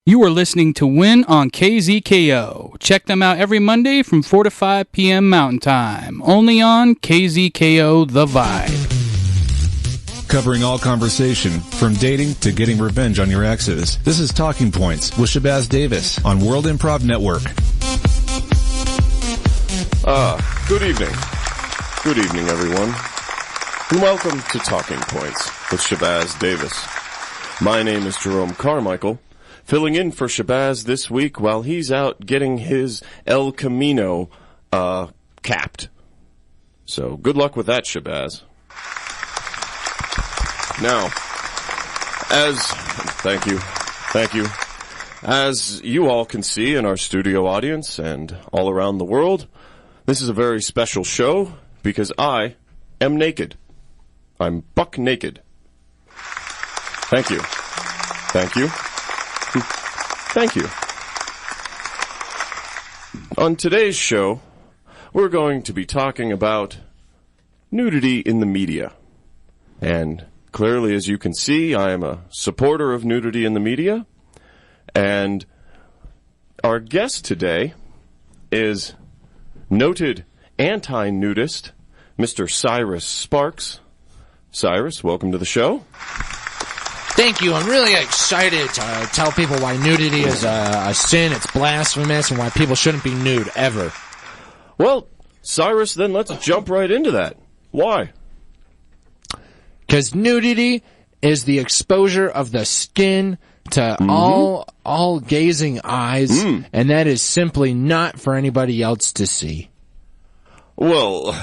You are listening to Win on KZKO. Check them out every Monday from 4 to 5 p.m. Mountain Time. Only on KZKO The Vibe. Covering all conversation, from dating to getting revenge on your exes. This is Talking Points with Shabazz Davis on World Improv Network. Good evening. Good evening, everyone. And welcome to Talking Points with Shabazz Davis. My name is Jerome Carmichael, filling in for Shabazz this week while he's out getting his El Camino capped. So good luck with that, Shabazz. Now, thank you. As you all can see in our studio audience and all around the world, this is a very special show because I am naked. I'm buck naked. Thank you. On today's show, we're going to be talking about nudity in the media. And clearly, as you can see, I am a supporter of nudity in the media. And our guest today is noted anti-nudist, Mr. Cyrus Sparks. Cyrus, welcome to the show. Thank you. I'm really excited to tell people why nudity is a sin, it's blasphemous, and why people shouldn't be nude, ever. Well, Cyrus, then let's jump right into that. Why? Because nudity is the exposure of the skin to all gazing eyes, and that is simply not for anybody else to see. Well,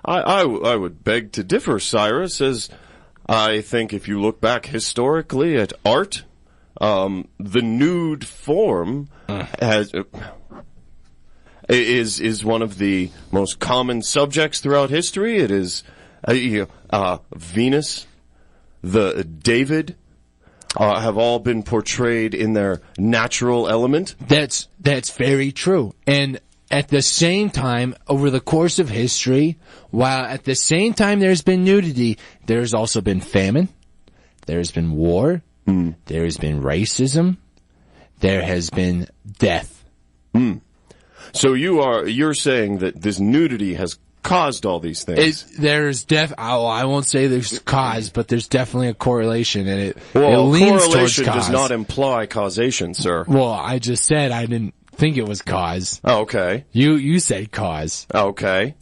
I would beg to differ, Cyrus, as I think if you look back historically at art, the nude form is one of the most common subjects throughout history. It is Venus, the David, have all been portrayed in their natural element. That's very true. And at the same time, over the course of history, while at the same time there's been nudity, there's also been famine, there's been war, there has been racism, there has been death. So you're saying that this nudity has caused all these things? I won't say there's cause, but there's definitely a correlation, and it leans correlation towards cause. Does not imply causation, sir. Well, I just said I didn't think it was cause. Okay. You said cause. Okay.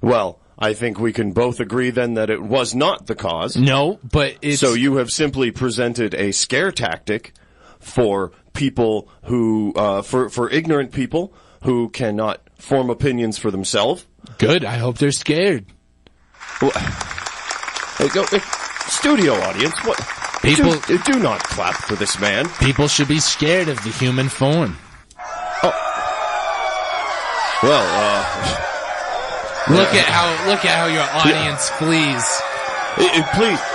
Well, I think we can both agree then that it was not the cause. No, but it's... So you have simply presented a scare tactic for people who, for ignorant people who cannot form opinions for themselves. Good. I hope they're scared. Well, studio audience, what? People do not clap for this man. People should be scared of the human form. Look at how your audience flees.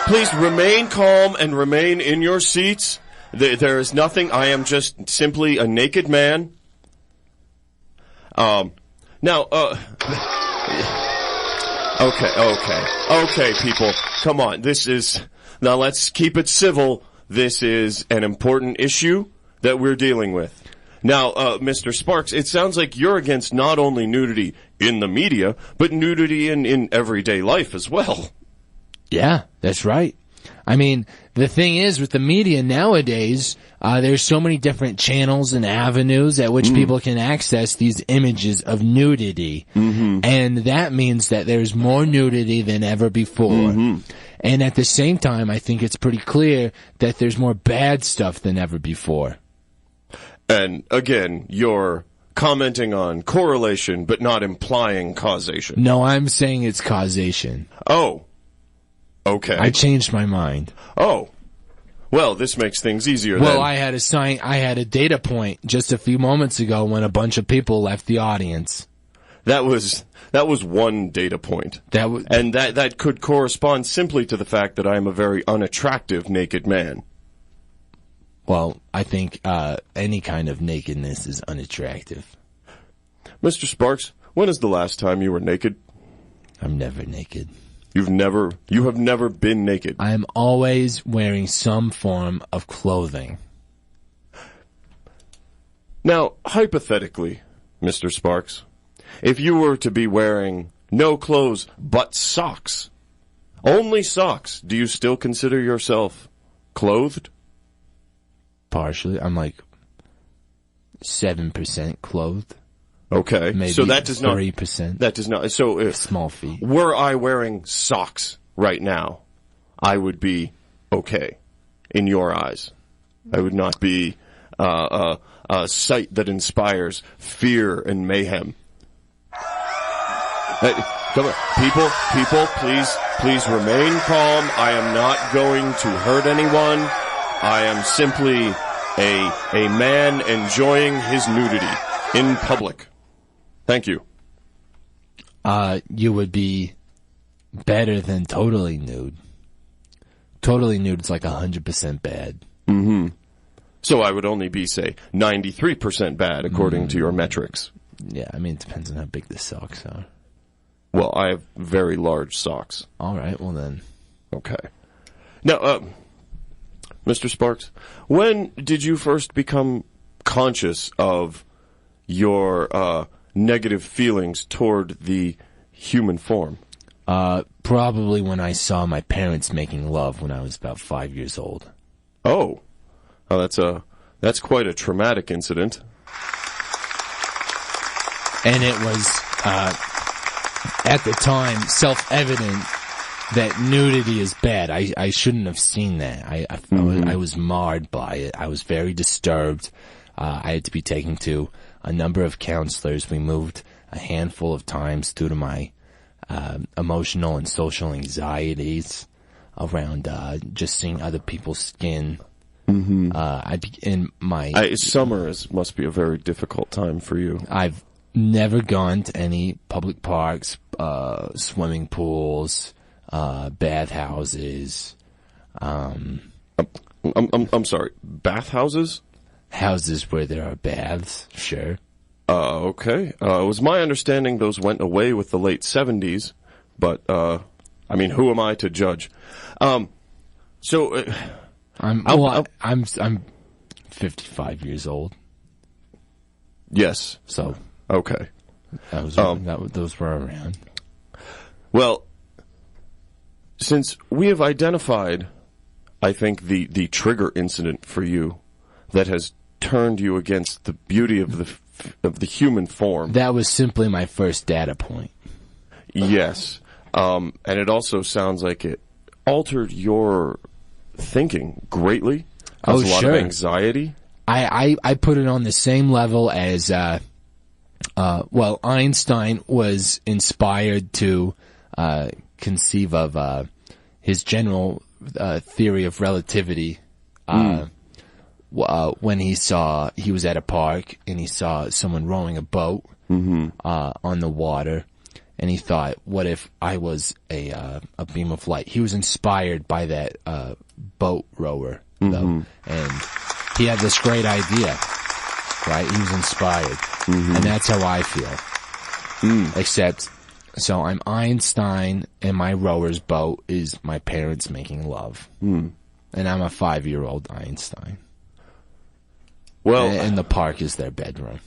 Please remain calm and remain in your seats. There is nothing. I am just simply a naked man. Okay, people, come on. Now let's keep it civil. This is an important issue that we're dealing with. Now, Mr. Sparks, it sounds like you're against not only nudity in the media, but nudity in everyday life as well. Yeah, that's right. I mean, the thing is, with the media nowadays, there's so many different channels and avenues at which people can access these images of nudity. And that means that there's more nudity than ever before. And at the same time, I think it's pretty clear that there's more bad stuff than ever before. And again, you're commenting on correlation, but not implying causation. No, I'm saying it's causation. Oh. Okay. I changed my mind. Oh. Well, this makes things easier then. Well, I had a data point just a few moments ago when a bunch of people left the audience. That was one data point. And that could correspond simply to the fact that I am a very unattractive naked man. Well, I think any kind of nakedness is unattractive. Mr. Sparks, when is the last time you were naked? I'm never naked. You have never been naked. I am always wearing some form of clothing. Now, hypothetically, Mr. Sparks, if you were to be wearing no clothes but socks, only socks, do you still consider yourself clothed? Partially. I'm like 7% clothed. Okay. Maybe so that does 3%. That does not. So if Small feet. were I wearing socks right now, I would be okay in your eyes. I would not be a sight that inspires fear and mayhem. Hey, come on, people, please remain calm. I am not going to hurt anyone. I am simply a man enjoying his nudity in public. Thank you. You would be better than totally nude. Totally nude is like 100% bad. Mm-hmm. So I would only be, say, 93% bad according to your metrics. Yeah, I mean, it depends on how big the socks are. Well, I have very large socks. All right, well then. Okay. Now, Mr. Sparks, when did you first become conscious of your negative feelings toward the human form? Probably when I saw my parents making love when I was about 5 years old. Oh, that's quite a traumatic incident. And it was, at the time, self-evident that nudity is bad. I shouldn't have seen that. I was marred by it. I was very disturbed. I had to be taken to a number of counselors. We moved a handful of times due to my emotional and social anxieties around just seeing other people's skin. Mm-hmm. Summer must be a very difficult time for you. I've never gone to any public parks, swimming pools, bathhouses. I'm sorry, bathhouses? Houses where there are baths, sure. Okay. It was my understanding those went away with the late 70s, but, I mean, who am I to judge? I'm 55 years old. Yes. So. Okay. Those were around. Well, since we have identified, I think, the trigger incident for you that has turned you against the beauty of the human form. That was simply my first data point. Yes. And it also sounds like it altered your thinking greatly. Caused a lot of anxiety. I put it on the same level as, Einstein was inspired to conceive of his general theory of relativity when he was at a park and he saw someone rowing a boat on the water, and he thought, what if I was a beam of light? He was inspired by that boat rower, though, and he had this great idea, right? He was inspired, and that's how I feel. Except, so I'm Einstein, and my rower's boat is my parents making love, and I'm a 5-year-old Einstein. Well, and the park is their bedroom.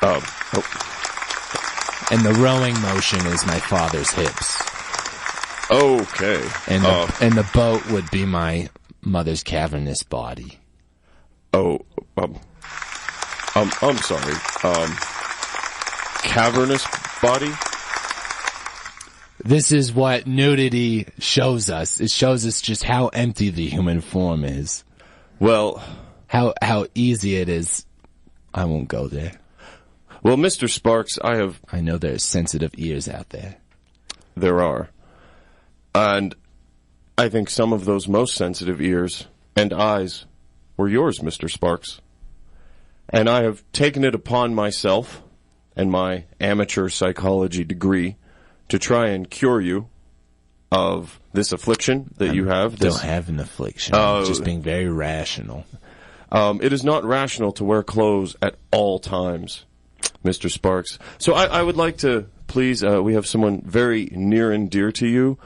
Oh. And the rowing motion is my father's hips. Okay. And the boat would be my mother's cavernous body. Oh, I'm sorry. Cavernous body? This is what nudity shows us. It shows us just how empty the human form is. Well, how easy it is. I won't go there. Well, Mr. Sparks, I know there's sensitive ears out there. There are. And I think some of those most sensitive ears and eyes were yours, Mr. Sparks. And I have taken it upon myself and my amateur psychology degree to try and cure you of this affliction that you have. Don't have an affliction. I'm just being very rational. It is not rational to wear clothes at all times, Mr. Sparks. So I would like to, please, we have someone very near and dear to you.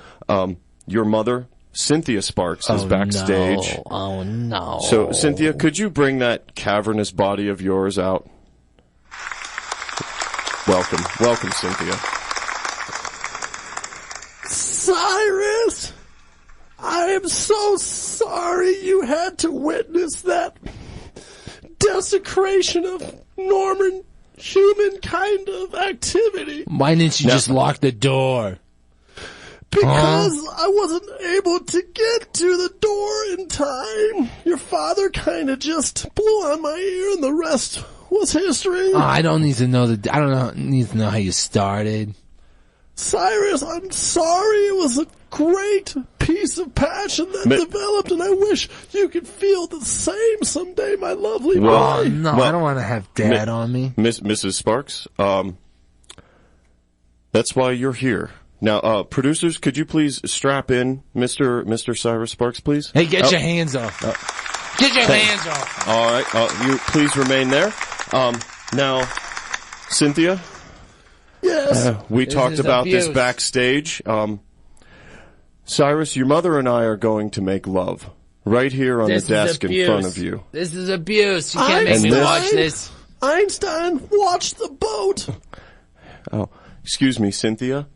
Your mother, Cynthia Sparks, is backstage. No. Oh, no. So, Cynthia, could you bring that cavernous body of yours out Welcome, Cynthia. Cyrus, I am so sorry you had to witness that desecration of Norman human kind of activity. Why didn't you just lock the door? Because I wasn't able to get to the door in time. Your father kind of just blew on my ear, and the rest was history. Oh, I don't need to know need to know how you started. Cyrus, I'm sorry. It was a great piece of passion that developed, and I wish you could feel the same someday, my lovely boy. Oh, no, I don't want to have Dad on me. Mrs. Sparks, that's why you're here. Now, producers, could you please strap in Mr. Cyrus Sparks, please? Hey, get your hands off. Get your hands off. All right, you please remain there. Now, Cynthia? Yes. We talked about abuse. this backstage. Cyrus, your mother and I are going to make love right here on the desk in front of you. This is abuse. You can't make me watch this. Einstein, watch the boat. Oh, excuse me, Cynthia?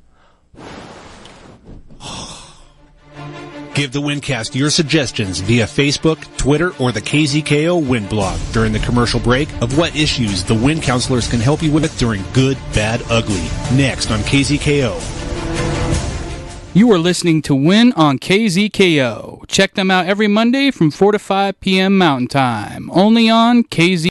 Give the Windcast your suggestions via Facebook, Twitter, or the KZKO Wind blog during the commercial break of what issues the Wind counselors can help you with during Good, Bad, Ugly. Next on KZKO. You are listening to Win on KZKO. Check them out every Monday from 4 to 5 p.m. Mountain Time. Only on KZ.